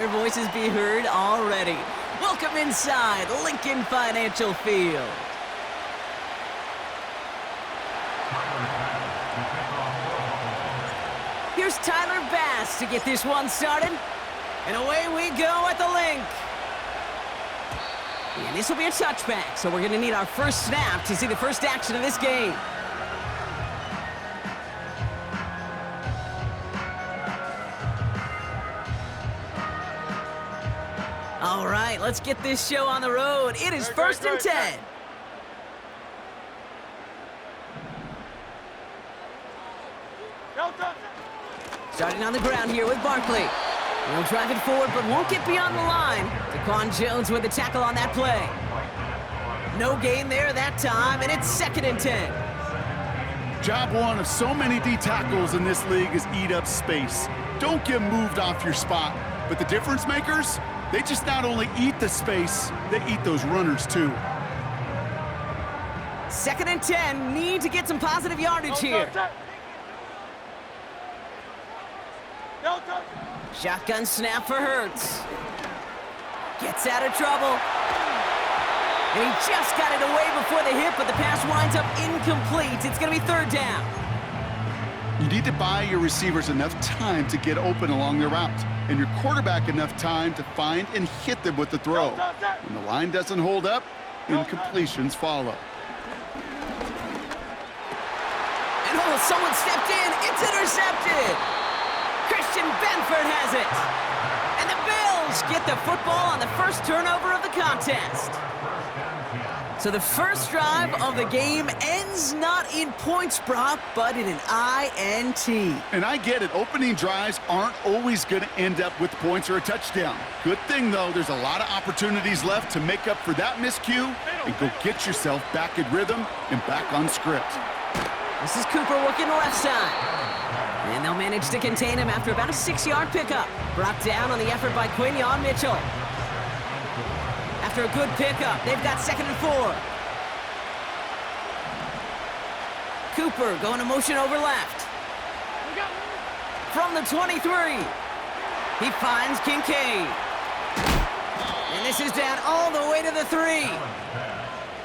Their voices be heard already. Welcome inside Lincoln Financial Field. Here's Tyler Bass to get this one started. And away we go at the link. And this will be a touchback, so we're going to need our first snap to see the first action of this game. All right, let's get this show on the road. It is first and 10. Starting on the ground here with Barkley. He'll drive it forward, but won't get beyond the line. Daquan Jones with the tackle on that play. No gain there that time, and it's second and 10. Job one of so many D tackles in this league is eat up space. Don't get moved off your spot. But the difference makers, they just not only eat the space, they eat those runners too. Second and 10, need to get some positive yardage here. Shotgun snap for Hurts. Gets out of trouble. And he just got it away before the hit, but the pass winds up incomplete. It's going to be third down. You need to buy your receivers enough time to get open along their route, and your quarterback enough time to find and hit them with the throw. When the line doesn't hold up, incompletions follow. And oh, someone stepped in. It's intercepted. Christian Benford has it. And the Bills get the football on the first turnover of the contest. So the first drive of the game ends not in points, Brock, but in an INT. And I get it. Opening drives aren't always going to end up with points or a touchdown. Good thing, though, there's a lot of opportunities left to make up for that miscue and go get yourself back in rhythm and back on script. This is Cooper working the left side. And they'll manage to contain him after about a 6-yard pickup. Brought down on the effort by Quinyon Mitchell. After a good pickup, they've got second and 4. Cooper going to motion over left. From the 23, he finds Kincaid. And this is down all the way to the 3.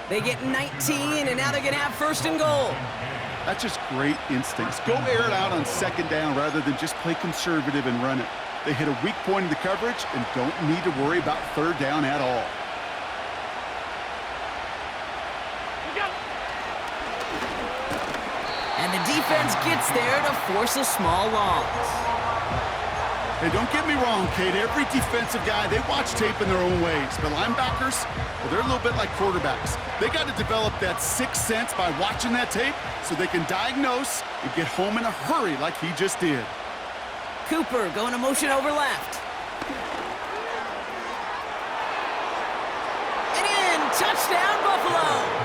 They get 19, and now they're going to have first and goal. That's just great instincts. Go air it out on second down rather than just play conservative and run it. They hit a weak point in the coverage and don't need to worry about third down at all. And the defense gets there to force a small loss. Hey, don't get me wrong, Kate. Every defensive guy, they watch tape in their own ways. But linebackers, well, they're a little bit like quarterbacks. They got to develop that sixth sense by watching that tape so they can diagnose and get home in a hurry like he just did. Cooper going to motion over left. And in, touchdown Buffalo!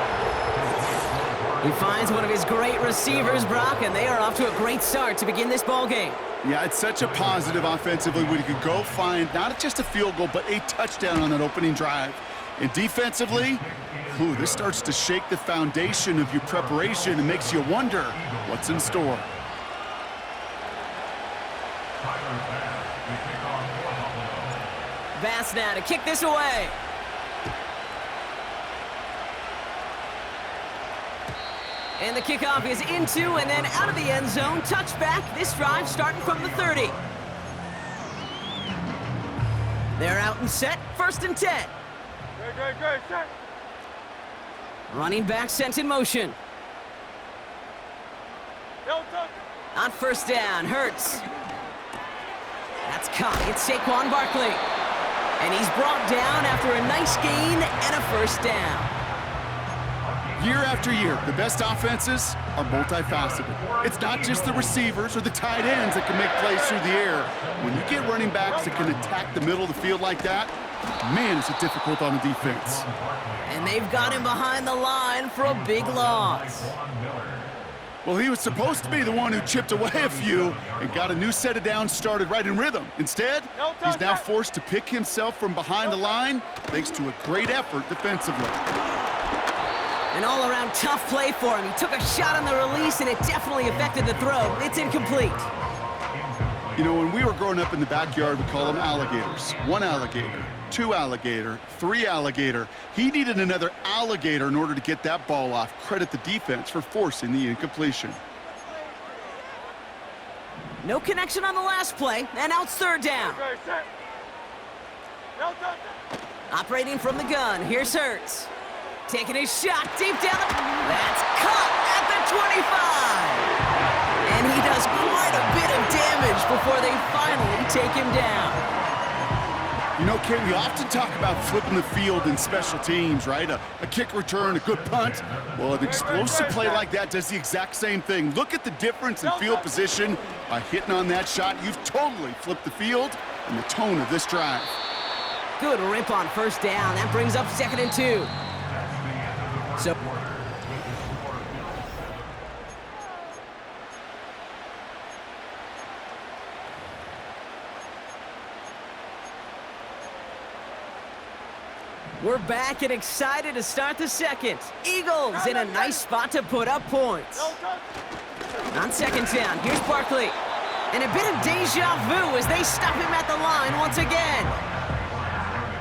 He finds one of his great receivers, Brock, and they are off to a great start to begin this ball game. Yeah, it's such a positive offensively when you could go find not just a field goal, but a touchdown on that opening drive. And defensively, this starts to shake the foundation of your preparation and makes you wonder what's in store. Bass now to kick this away. And the kickoff is into and then out of the end zone. Touchback. This drive starting from the 30. They're out and set. First and 10. Great, set. Running back sent in motion. On first down, Hurts. That's caught. It's Saquon Barkley. And he's brought down after a nice gain and a first down. Year after year, the best offenses are multifaceted. It's not just the receivers or the tight ends that can make plays through the air. When you get running backs that can attack the middle of the field like that, man, is it difficult on the defense. And they've got him behind the line for a big loss. Well, he was supposed to be the one who chipped away a few and got a new set of downs started right in rhythm. Instead, he's now forced to pick himself from behind the line thanks to a great effort defensively. An all-around tough play for him. He took a shot on the release, and it definitely affected the throw. It's incomplete. You know, when we were growing up in the backyard, we call them alligators. One alligator, two alligator, three alligator. He needed another alligator in order to get that ball off. Credit the defense for forcing the incompletion. No connection on the last play, and now it's third down. Okay, set. No touch. Operating from the gun, here's Hurts. Taking his shot deep down the... That's caught at the 25! And he does quite a bit of damage before they finally take him down. You know, Kate, we often talk about flipping the field in special teams, right? A kick return, a good punt. Well, an explosive play like that does the exact same thing. Look at the difference in field position. By hitting on that shot, you've totally flipped the field and the tone of this drive. Good rip on first down. That brings up 2nd and 2. So... we're back and excited to start the second. Eagles in a nice spot to put up points. On 2nd down, here's Barkley. And a bit of deja vu as they stop him at the line once again.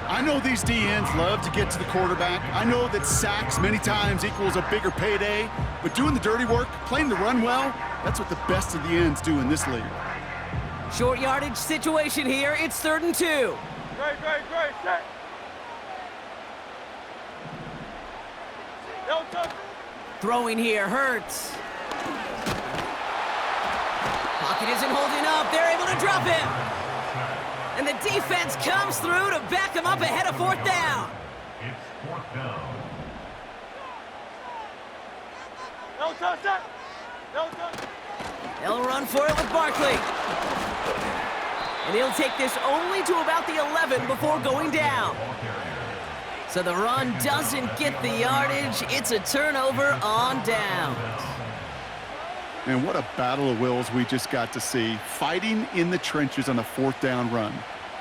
I know these DNs love to get to the quarterback. I know that sacks many times equals a bigger payday, but doing the dirty work, playing the run well, that's what the best of the ends do in this league. Short yardage situation here. It's 3rd and 2. Great, set. No touch. Throwing here, Hurts. Pocket isn't holding up. They're able to drop him. And the defense comes through to back him up ahead of 4th down. It's 4th down. No touch, set. No touch. They'll run for it with Barkley. And he'll take this only to about the 11 before going down. So the run doesn't get the yardage. It's a turnover on downs. And what a battle of wills we just got to see. Fighting in the trenches on a 4th down run.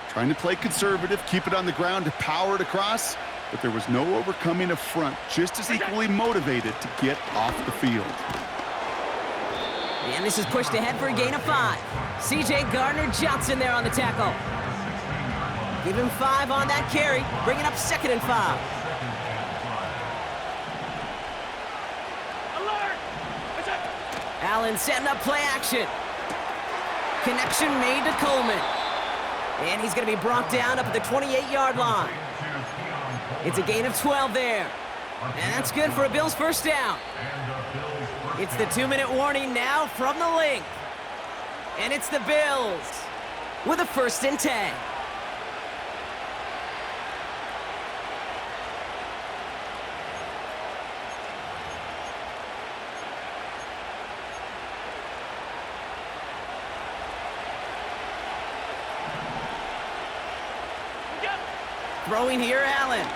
Trying to play conservative, keep it on the ground to power it across, but there was no overcoming a front, just as equally motivated to get off the field. And this is pushed ahead for a gain of 5. C.J. Gardner-Johnson there on the tackle. Give him 5 on that carry, bringing up 2nd and 5. Allen setting up play action. Connection made to Coleman. And he's going to be brought down up at the 28-yard line. It's a gain of 12 there. And that's good for a Bills first down. It's the 2-minute warning now from the link. And it's the Bills with a 1st and 10. Throwing here, Allen.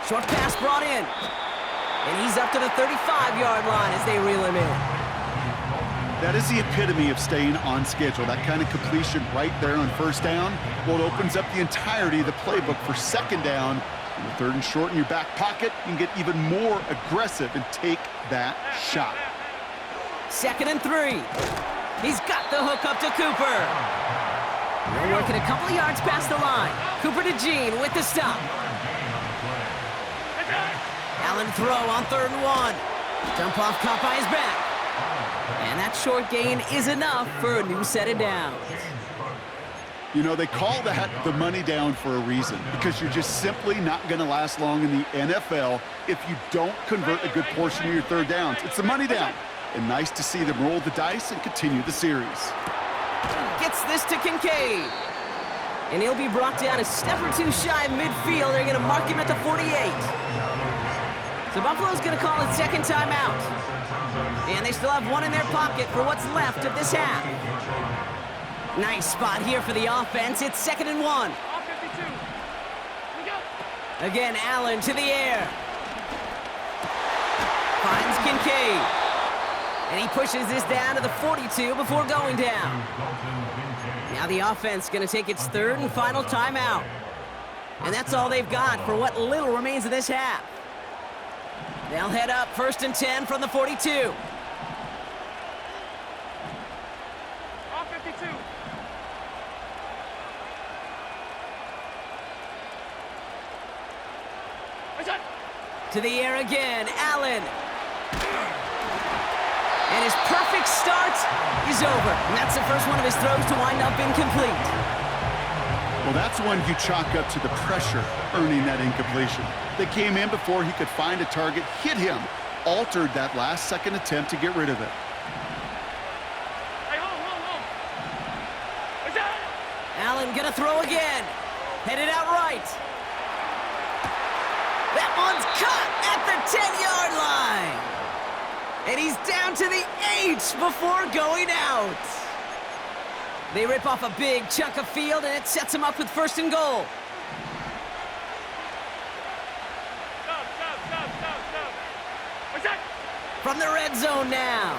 Short pass brought in. And he's up to the 35-yard line as they reel him in. That is the epitome of staying on schedule. That kind of completion right there on 1st down. Well, it opens up the entirety of the playbook for 2nd down. And with 3rd and short in your back pocket, you can get even more aggressive and take that shot. 2nd and 3. He's got the hook up to Cooper. They're working a couple of yards past the line. Cooper to Gene with the stop. Allen throw on 3rd and 1. Dump off caught by his back. And that short gain is enough for a new set of downs. You know, they call that the money down for a reason, because you're just simply not going to last long in the NFL if you don't convert a good portion of your 3rd downs. It's the money down. And nice to see them roll the dice and continue the series. Gets this to Kincaid. And he'll be brought down a step or 2 shy of midfield. They're going to mark him at the 48. So Buffalo's going to call it 2nd timeout. And they still have 1 in their pocket for what's left of this half. Nice spot here for the offense. It's 2nd and 1. Again, Allen to the air. Finds Kincaid. And he pushes this down to the 42 before going down. Now the offense going to take its 3rd and final timeout. And that's all they've got for what little remains of this half. They'll head up 1st and 10 from the 42. All 52. To the air again, Allen. And his perfect start is over. And that's the first one of his throws to wind up incomplete. Well, that's one you chalk up to the pressure earning that incompletion. They came in before he could find a target, hit him, altered that last-second attempt to get rid of it. Allen gonna throw again. Headed out right. That one's caught at the 10-yard line. And he's down to the 8 before going out. They rip off a big chunk of field, and it sets him up with 1st and goal. From the red zone now.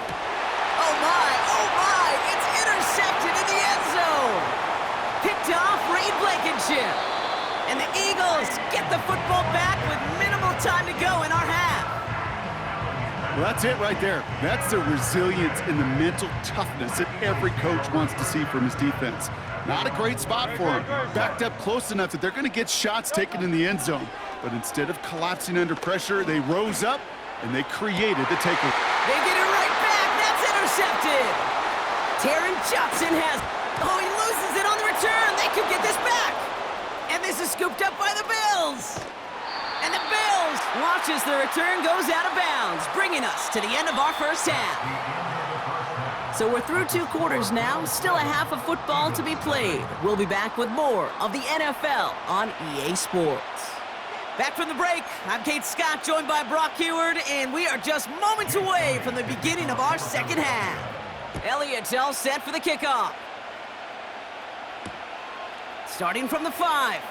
Oh my, it's intercepted in the end zone. Picked off Reed Blankenship. And the Eagles get the football back with minimal time to go in our half. Well, that's it right there. That's the resilience and the mental toughness that every coach wants to see from his defense. Not a great spot for him. Backed up close enough that they're going to get shots taken in the end zone. But instead of collapsing under pressure, they rose up and they created the takeaway. They get it right back. That's intercepted. Taron Johnson has... Oh, he loses it on the return. They could get this back. And this is scooped up by the Bills. And the Bills watch as the return goes out of bounds, bringing us to the end of our first half. So we're through 2 quarters now, still a half of football to be played. We'll be back with more of the NFL on EA Sports. Back from the break, I'm Kate Scott, joined by Brock Heward, and we are just moments away from the beginning of our second half. Elliott's all set for the kickoff. Starting from the 5.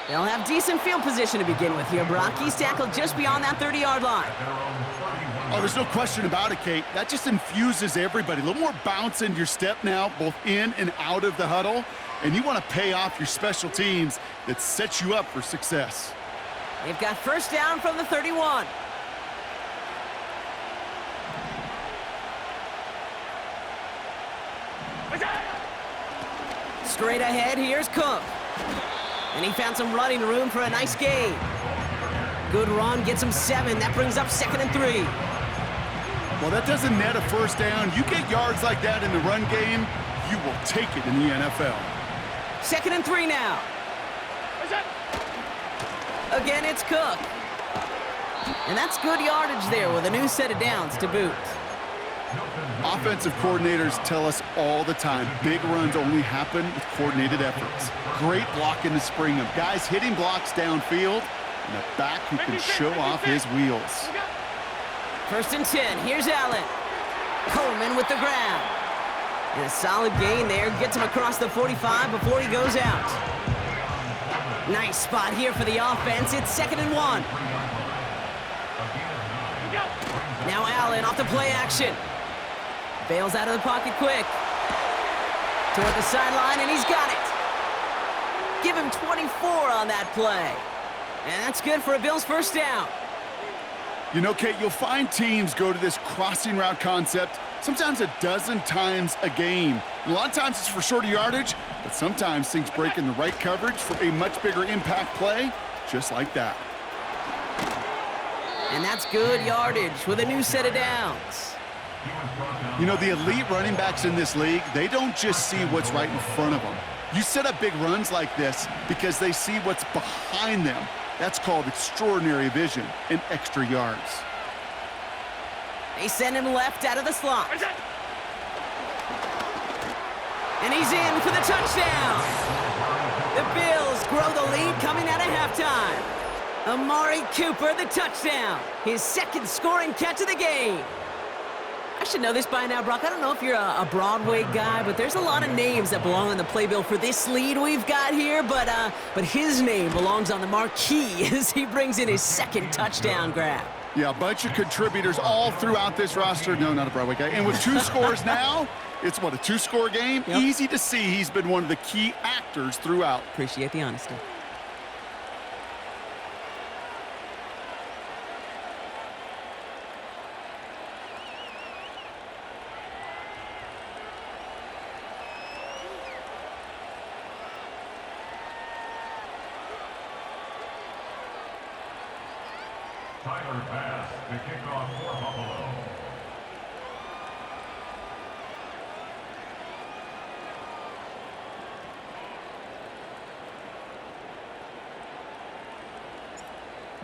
They'll have decent field position to begin with here, Brock. He's tackled just beyond that 30-yard line. Oh, there's no question about it, Kate. That just infuses everybody. A little more bounce in your step now, both in and out of the huddle. And you want to pay off your special teams that sets you up for success. They've got 1st down from the 31. Straight ahead, here's Cook. And he found some running room for a nice gain. Good run, gets him 7. That brings up 2nd and 3. Well, that doesn't net a 1st down. You get yards like that in the run game, you will take it in the NFL. 2nd and 3 now. Again, it's Cook. And that's good yardage there with a new set of downs to boot. Offensive coordinators tell us all the time, big runs only happen with coordinated efforts. Great blocking to spring them. Guys hitting blocks downfield, and a back who can show off his wheels. 1st and 10, here's Allen. Coleman with the ground. And a solid gain there, gets him across the 45 before he goes out. Nice spot here for the offense. It's 2nd and 1. Now Allen off the play action. Bails out of the pocket quick. Toward the sideline, and he's got it. Give him 24 on that play. And that's good for a Bills 1st down. You know, Kate, you'll find teams go to this crossing route concept sometimes a dozen times a game. A lot of times it's for shorter yardage, but sometimes things break in the right coverage for a much bigger impact play, just like that. And that's good yardage with a new set of downs. You know, the elite running backs in this league, they don't just see what's right in front of them. You set up big runs like this because they see what's behind them. That's called extraordinary vision and extra yards. They send him left out of the slot. And he's in for the touchdown. The Bills grow the lead coming out of halftime. Amari Cooper, the touchdown. His 2nd scoring catch of the game. I should know this by now, Brock. I don't know if you're a Broadway guy, but there's a lot of names that belong on the playbill for this lead we've got here, but his name belongs on the marquee as he brings in his 2nd touchdown grab. Yeah, a bunch of contributors all throughout this roster. No, not a Broadway guy. And with 2 scores now, it's what, a 2-score game? Yep. Easy to see he's been one of the key actors throughout. Appreciate the honesty. third pass to kick off for Buffalo.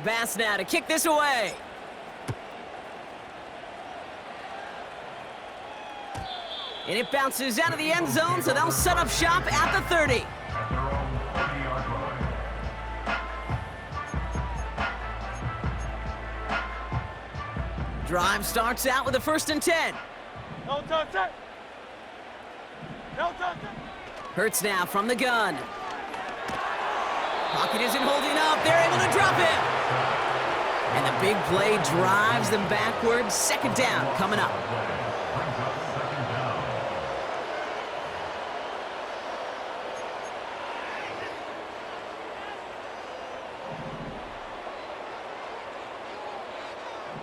Bass now to kick this away. And it bounces out of the end zone, so they'll set up shop at the 30. At their own 30-yard line. Drive starts out with a 1st and 10. No touch it. No touch it. Hurts now from the gun. Pocket isn't holding up. They're able to drop it. And the big play drives them backwards. 2nd down coming up. Brings up 2nd down.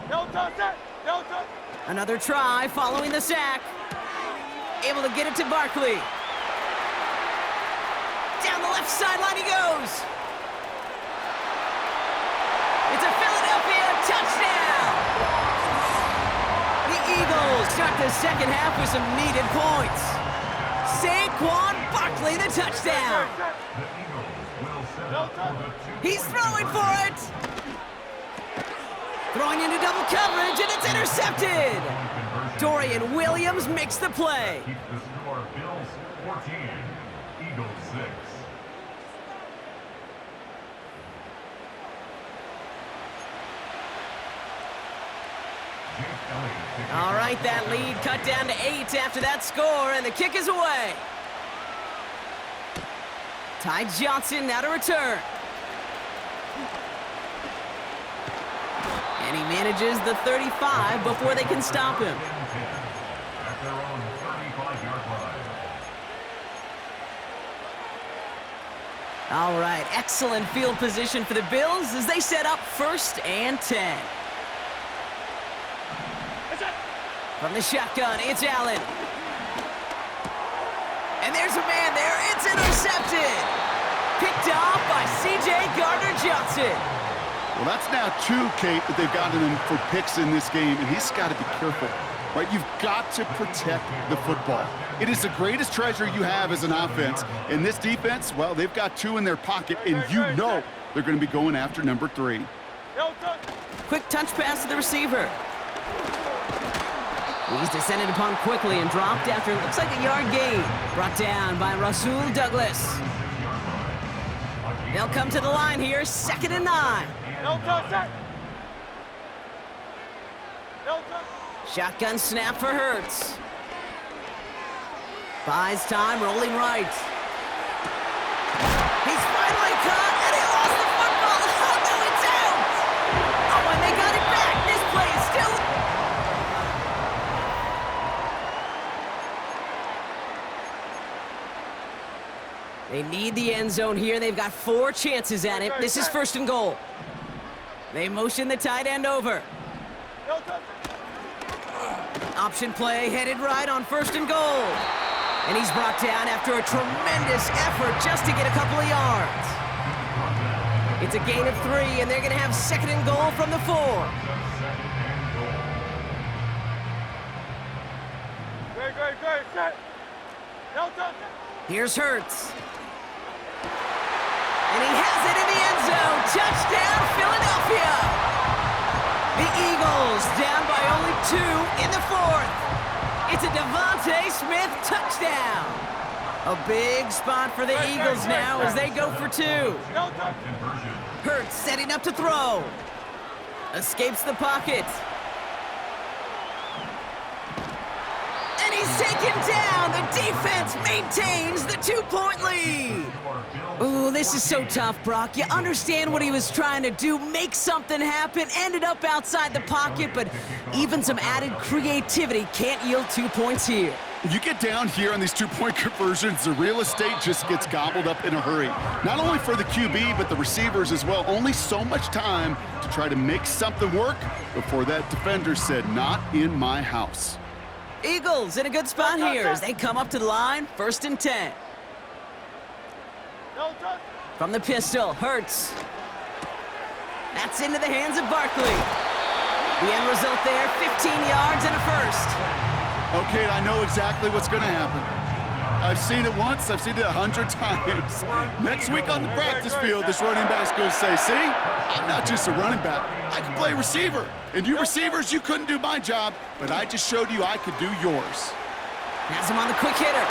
No touch it. No touch. Another try following the sack. Able to get it to Barkley. Down the left sideline he goes. It's a Philadelphia touchdown. The Eagles start the 2nd half with some needed points. Saquon Barkley, the touchdown. The Eagles will set up for the 2-point He's throwing for it. Throwing into double coverage, and it's intercepted. conversion. Dorian Williams makes the play. Keeps the score. Bills 14, Eagles 6. All right, that lead cut down to 8 after that score, and the kick is away. Ty Johnson now to return. And he manages the 35 before they can stop him. At their own 35-yard line. All right, excellent field position for the Bills as they set up 1st and 10. From the shotgun, it's Allen. And there's a man there. It's intercepted. Picked off by C.J. Gardner-Johnson. Well, that's now 2, Kate, that they've gotten him for picks in this game, and he's got to be careful, right? You've got to protect the football. It is the greatest treasure you have as an offense. And this defense, well, they've got 2 in their pocket, and you know they're going to be going after number 3. No touch. Quick touch pass to the receiver. He's descended upon quickly and dropped after it looks like a yard gain. Brought down by Rasul Douglas. They'll come to the line here, 2nd and 9. No touch it. No touch. Shotgun snap for Hurts. Buys time, rolling right. He's finally caught, and he lost the football. Oh, no, it's out. Oh, and they got it back. This play is still... They need the end zone here. They've got 4 chances at it. This is 1st and goal. They motion the tight end over. No touch. Option play headed right on 1st and goal. And he's brought down after a tremendous effort just to get a couple of yards. It's a gain of 3, and they're going to have 2nd and goal from the 4. Great. Set. No touch. Here's Hurts. And he has it in the end zone. Touchdown, Philadelphia. The Eagles down by only 2 in the 4th. It's a Devontae Smith touchdown. A big spot for the Eagles now as they go for 2. No touch. Hurts setting up to throw. Escapes the pocket. And he's taken down. The defense maintains the 2-point lead. Ooh, this is so tough, Brock. You understand what he was trying to do, make something happen, ended up outside the pocket, but even some added creativity can't yield 2 points here. You get down here on these 2-point conversions, the real estate just gets gobbled up in a hurry. Not only for the QB, but the receivers as well. Only so much time to try to make something work before that defender said, "Not in my house." Eagles in a good spot here as they come up to the line, 1st and 10. No touch. From the pistol, Hurts. That's into the hands of Barkley. The end result there, 15 yards and a first. Okay, I know exactly what's going to happen. I've seen it once, I've seen it 100 times. Next week on the practice field, this running back's going to say, see, I'm not just a running back, I can play receiver. And you receivers, you couldn't do my job, but I just showed you I could do yours. Has him on the quick hitter.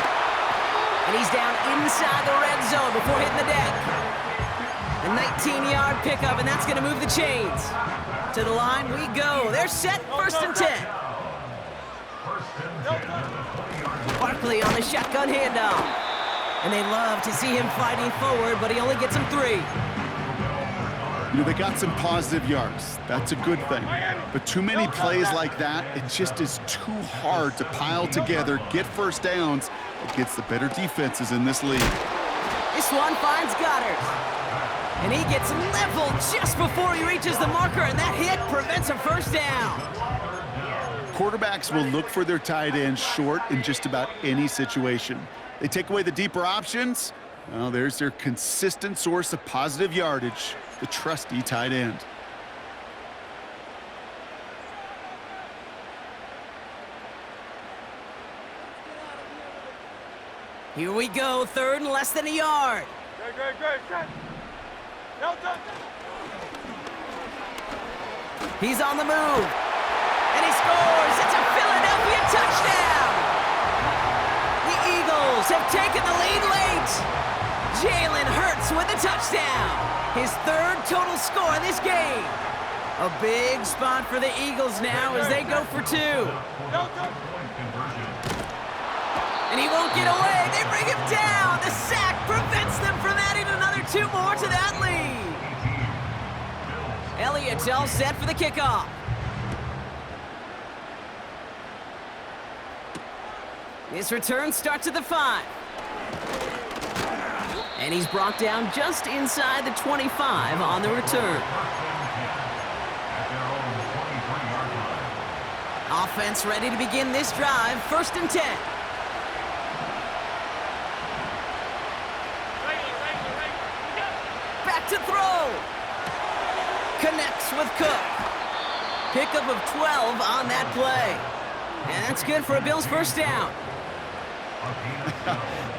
And he's down inside the red zone before hitting the deck. A 19-yard pickup, and that's going to move the chains. To the line we go. They're set, 1st and 10. Barkley on the shotgun handoff. And they love to see him fighting forward, but he only gets him 3. You know, they got some positive yards. That's a good thing. But too many plays like that, it just is too hard to pile together, get first downs against the better defenses in this league. This one finds Goddard. And he gets leveled just before he reaches the marker, and that hit prevents a first down. Quarterbacks will look for their tight end short in just about any situation. They take away the deeper options. Well, there's their consistent source of positive yardage, the trusty tight end. Here we go, 3rd and less than a yard. Great. No touch. He's on the move. And he scores. It's a Philadelphia touchdown. The Eagles have taken the lead late. Jalen Hurts with a touchdown. His 3rd total score in this game. A big spot for the Eagles now as they go for 2. No touch. And he won't get away. They bring him down. The sack prevents them from adding another 2 more to that lead. Elliott's all set for the kickoff. This return starts at the 5. And he's brought down just inside the 25 on the return. Offense ready to begin this drive, 1st and 10. Back to throw. Connects with Cook. Pickup of 12 on that play. And that's good for a Bills first down.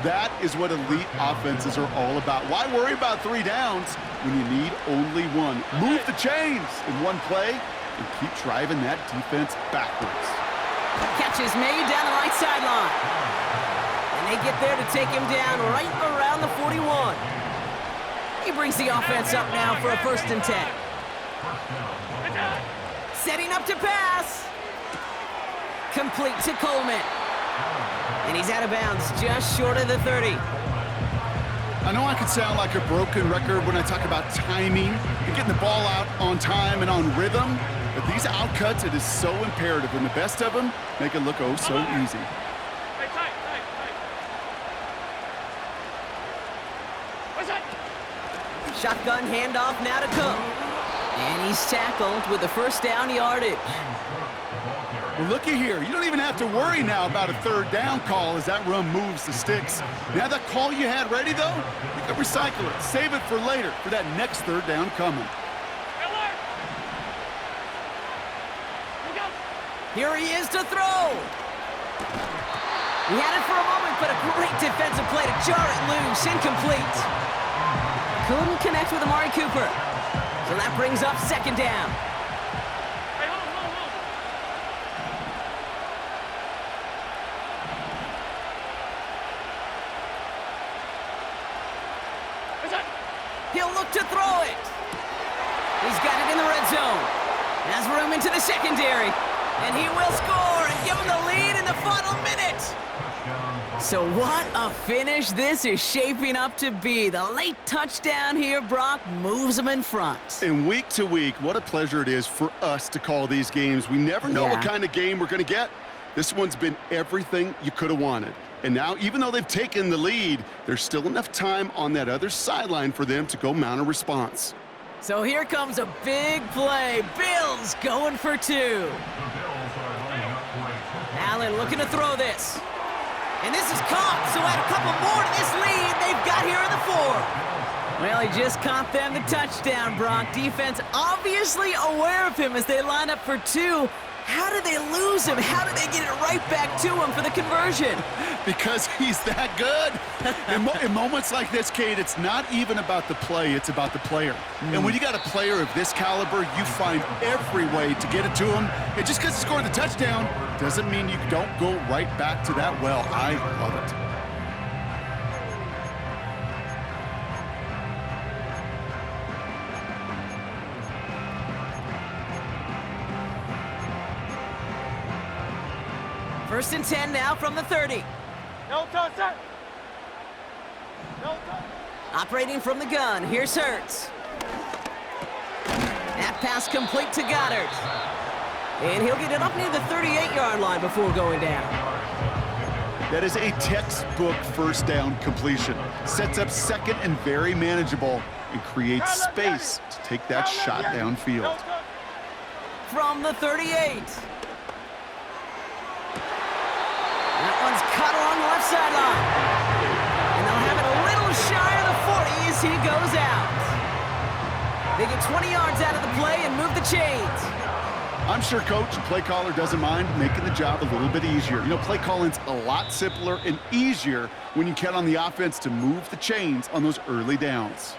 That is what elite offenses are all about. Why worry about 3 downs when you need only 1? Move the chains in one play and keep driving that defense backwards. Catch is made down the right sideline. And they get there to take him down right around the 41. He brings the offense up now for a 1st and 10. Setting up to pass. Complete to Coleman. And he's out of bounds just short of the 30. I know I could sound like a broken record when I talk about timing and getting the ball out on time and on rhythm, but these outcuts, it is so imperative, and the best of them make it look oh so easy. Tight. What's that? Shotgun handoff now to Cook. And he's tackled with the first down yardage. Well, looky here. You don't even have to worry now about a 3rd down call as that run moves the sticks. Now that call you had ready, though, you can recycle it. Save it for later for that next 3rd down coming. Here he is to throw. He had it for a moment, but a great defensive play to jar it loose. Incomplete. Couldn't connect with Amari Cooper. So that brings up 2nd down. Hey, hold. What's that? He'll look to throw it. He's got it in the red zone. Has room into the secondary. And he will score and give him the lead in the final minute. So what a finish this is shaping up to be. The late touchdown here, Brock, moves them in front. And week to week, what a pleasure it is for us to call these games. We never know what kind of game we're going to get. This one's been everything you could have wanted. And now, even though they've taken the lead, there's still enough time on that other sideline for them to go mount a response. So here comes a big play. Bills going for 2. Allen looking to throw this. And this is caught, so add a couple more to this lead they've got here in the 4th. Well, Well, he just caught them the touchdown, Brock. Defense obviously aware of him as they line up for two. How did they lose him? How did they get it right back to him for the conversion? Because he's that good. In moments like this, Kate, it's not even about the play, it's about the player. And when you got a player of this caliber, you find every way to get it to him. And just because he scored the touchdown doesn't mean you don't go right back to that well. I love it. First and 10 now from the 30. No touch, set. No touch. Operating from the gun, here's Hurts. That pass complete to Goddard. And he'll get it up near the 38-yard line before going down. That is a textbook first down completion. Sets up second and very manageable and creates space to take that shot downfield. From the 38. That one's cut along the left sideline. And they'll have it a little shy of the 40 as he goes out. They get 20 yards out of the play and move the chains. I'm sure coach and play caller doesn't mind making the job a little bit easier. You know, play calling's a lot simpler and easier when you count on the offense to move the chains on those early downs.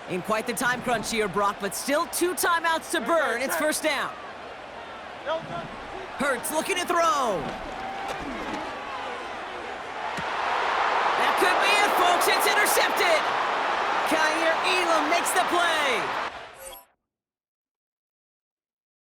In quite the time crunch here, Brock, but still 2 timeouts to burn. It's first down. Hurts looking to throw. That could be it, folks. It's intercepted. Kyer Elam makes the play.